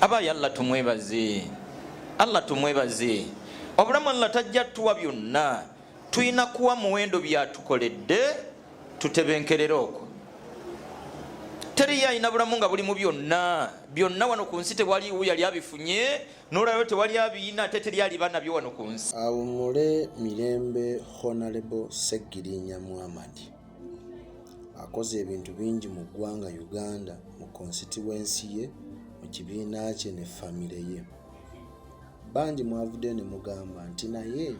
Abaye Allah tumwebaze, Allah tumwebaze. Obulamu Allah tajja tuwa byonna, tuyina kuwa muwendo byatukoledde tutebenkerera okwo. Teri yalina bulamu nga buli mu byonna wano ku nsi tewaliwo yali abifunye, n'olwayo tewali abiyina ate teri ali banabyo wano ku nsi. Awumule mirembe Honorable Sseggirinya Muhammad akoze ebintu bingi mu ggwanga Uganda, mu constituency ye, mu kibiina kye ne famire ye. Bangi mwavudde ne mugamba nti naye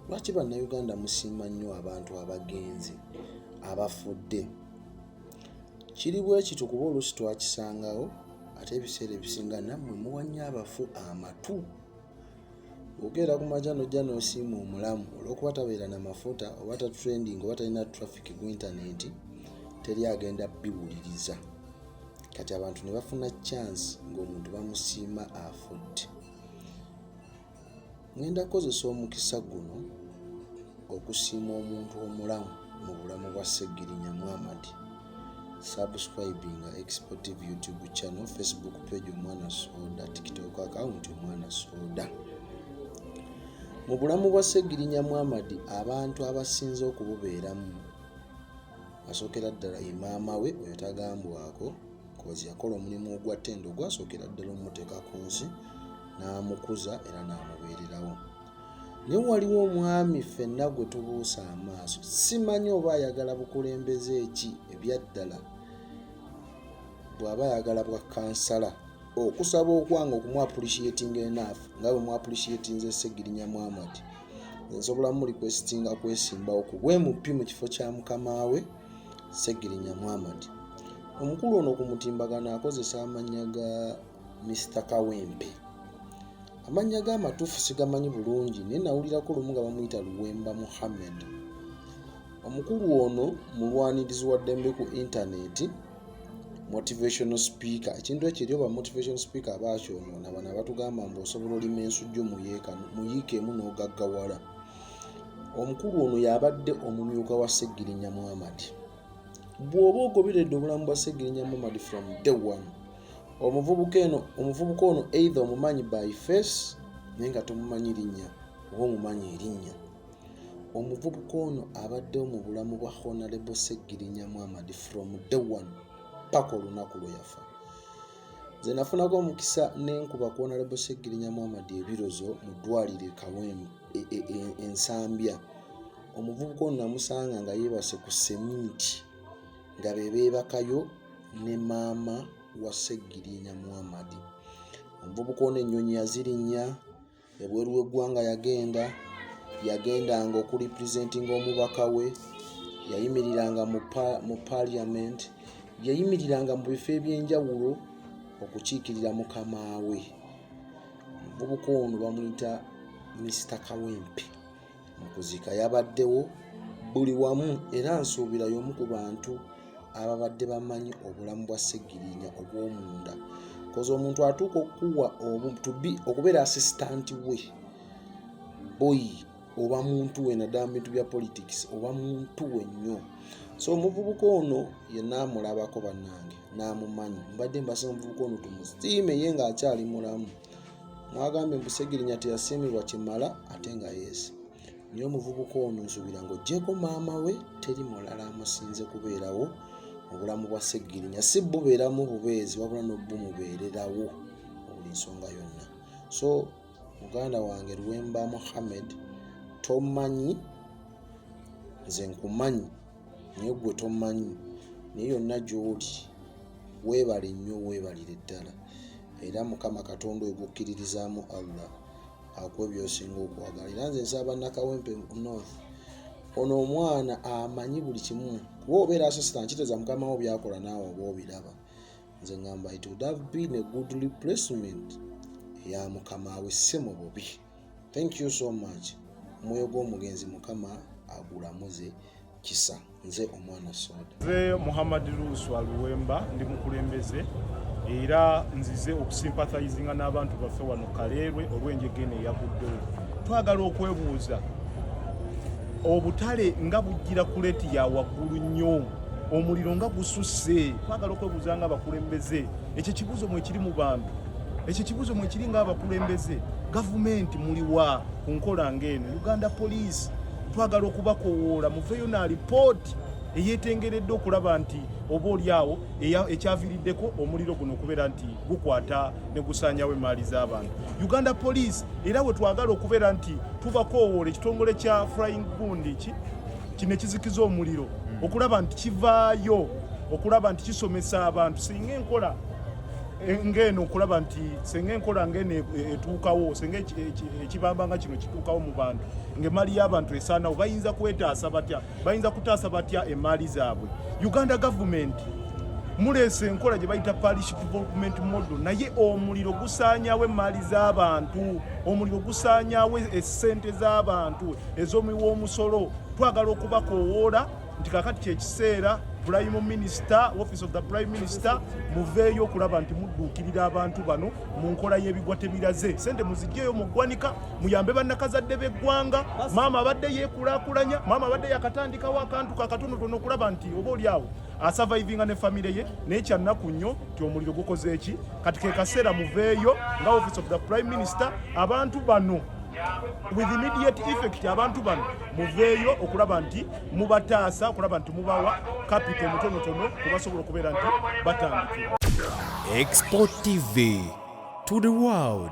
lwaki bannayuganda musiima nnyo abantu abagenzi abafudde? Kiri bwe kityo kuba oluusi twakisangawo, ate ebiseera ebisinga nammwe muwanya abafu amatu. Bw'ogenda ku majja n'ojja n'osiima omulamu olw'okuba tabeera na mafuta oba tatrending oba talina traffic ku intaneti, teri agenda biwuliriza. Kati abantu ne bafuna chance ng'omuntu bamusiima afudde. Ngenda kozesa omukisa guno okusiima omuntu omulamu mu bulamu bwa Sseggirinya Muhammad. Subscribing Exportive YouTube channel, Facebook page Omwana Soda, TikTok account Omwana Soda. Mu bulamu bwa Sseggirinya Muhammad abantu abasinze okububeeramu asookera ddala ye maama we oyo tagambwako, kozi yakola omulimu ogwa ttendo gwasookera ddala omuteeka ku nsi n'amukuza era n'amubeererawo. Ne waliwo omwami ffenna gwe tubuusa amaaso, simanyi oba ayagala bukulembeze ki ebyaddala, bw'aba ayagala bwa kansala okusaba okwanga okumu appreciating enough nga bwe mu appreciatinze Sseggirinya Muhammad. Nsobola mu requestinga kwesimbawo ku bwe mupi mu kifo kya mukama we Sseggirinya Muhammad. Omukulu ono ku mutimbagano akozesa amannya ga Mr. Kawempe. Amannya g'amatuufu sigamanyi bulungi naye nawulirako lumu nga bamuyita Luwemba Muhammad. Omukulu ono mulwanirizi wa ddembe ku intaneti, motivational speaker. Ekintu ekyo oba motivational speaker abakyonyoona bano abatugamba mbu osobola olima ensujju muyiikeemu n'ogaggawala. Omukulu ono yabadde omumyuka wa Sseggirinya Muhammad. Bw'oba ogoberedde obulamu bwa Sseggirinya Muhammad from day one, omuvubuka ono either omumanyi by face naye nga tomumanyi linnya oba omumanyi erinnya. Omuvubuka ono abaddewo mu bulamu bwa Honorable Sseggirinya Muhammad from day one paka olunaku lwe yafa. Nze nafunako omukisa n'enkuba ku Honorable Sseggirinya Muhammad ebirozo mu ddwaliro Kawempe Ensambya. Omuvubuka ono namusanga nga yeebase ku seminti nga beebakayo ne maama wa Sseggirinya Muhammad. Omuvubuka ono ennyonyi yazirinnya, ebweru w'eggwanga yagendanga okurepresentinga omubaka we, yayimiriranga mu parliament, yayimiriranga mu bifo ebyenjawulo okukiikirira mukama we. Omuvubuka ono bamuyita Mr. Kawempe. Mu kuziika yabaddewo buli wamu era nsuubira y'omu ku bantu ababadde bamanyi obulamu bwa Sseggirinya obw'omunda. Koza omuntu atuuka okuwa okubeera assistant we boy oba muntu we naddala mu bintu bya politics oba muntu we nnyo. So omuvubuka ono yenna amulabako bannange n'amumanyi. Mbadde mbasa omuvubuka ono tumusiime ye ng'akyali mulamu. Mwagambye mbu Sseggirinya teyasiimibwa kimala ate nga yeesi. Naye omuvubuka ono nsuubira ng'oggyeko maama we teri mulala amusinze kubeerawo obulamu bwa Sseggirinya. Si bubeeramu bubeezi wabula n'obumubeererawo buli nsonga yonna. So muganda wange Luwemba Muhammad, tomanyi nze nkumanyi naye gwe tomanyi, naye yonna gy'oli weebale nnyo, weebalire ddala. Era Mukama Katonda oyo gwokkiririzaamu Allah akuwa by'osinga okwagala. Era nze nsaba Nakawempe North ono omwana amanyi buli kimu, kuba obeera assistant kiteeza mukama wo byakola naawe oba obiraba. Nze ngamba it would have been a good replacement ya mukama we si mu bubi. Thank you so much. Omwoyo gw'omugenzi Mukama agulamuze kisa. Nze Omwana Soda. Nze Muhammad Luswa Luwemba ndi mukulembeze era nzize okusympathizinga n'abantu baffe wano Kaleerwe olw'enjegene eyaguddewo. Twagala okwebuuza obutale nga bujjira ku leeti ya waggulu nnyo, omuliro nga gususse. Twagala okwebuuza nga bakulembeze ekyo kibuuzo mwe kiri mu bantu ekyo kibuzo mwe kiri ng'abakulembeze gavumenti muliwa ku nkola ng'eno. Uganda Police twagala okubakowoola muveeyo na alipooti eyeetengeredde okulaba nti oba oliawo ekyaviiriddeko omuliro guno okubeera nti gukwata ne gusaanyawo emaali z'abantu. Uganda Police era bwe twagala okubeera nti tubakowoola ekitongole kya Flying Gundi kino ekizikiza omuliro okulaba nti kivaayo okulaba nti kisomesa abantu singa enkola ngeno okulaba nti senga enkola ngeno etuukawo senga ekibambanga kino kituukawo mu bantu ng'emaali y'abantu esaanawo bayinza kwetaasa batya bayinza kutaasa batya emaali zaabwe. Uganda Government muleese enkola gye bayita parish development model naye omuliro gusaanyawo emaali z'abantu omuliro gusaanyawo essente z'abantu ez'omuwoomusolo. Twagala okubakowoola nti kakati kyekiseera Prime Minister, Office of the Prime Minister, muveeyo okulaba nti mudduukirira abantu bano mu nkola y'ebigwa tebiraze. Sente muzigyeyo mu ggwanika muyambe bannakazadde b'eggwanga. Maama abadde yeekulaakulanya, maama abadde yakatandikawo akantu kakatonotono okulaba nti oba oliawo asavaivinga ne famire ye naye kyannaku nnyo nti omuliro gukoze eki. Kati ke kaseera muveeyo nga Office of the Prime Minister abantu bano with immediate effect abantu bano muveeyo okulaba nti mubataasa okulaba nti mubawa capital mutonotono kubasobola okubeera nti batandikira. Export TV to the world.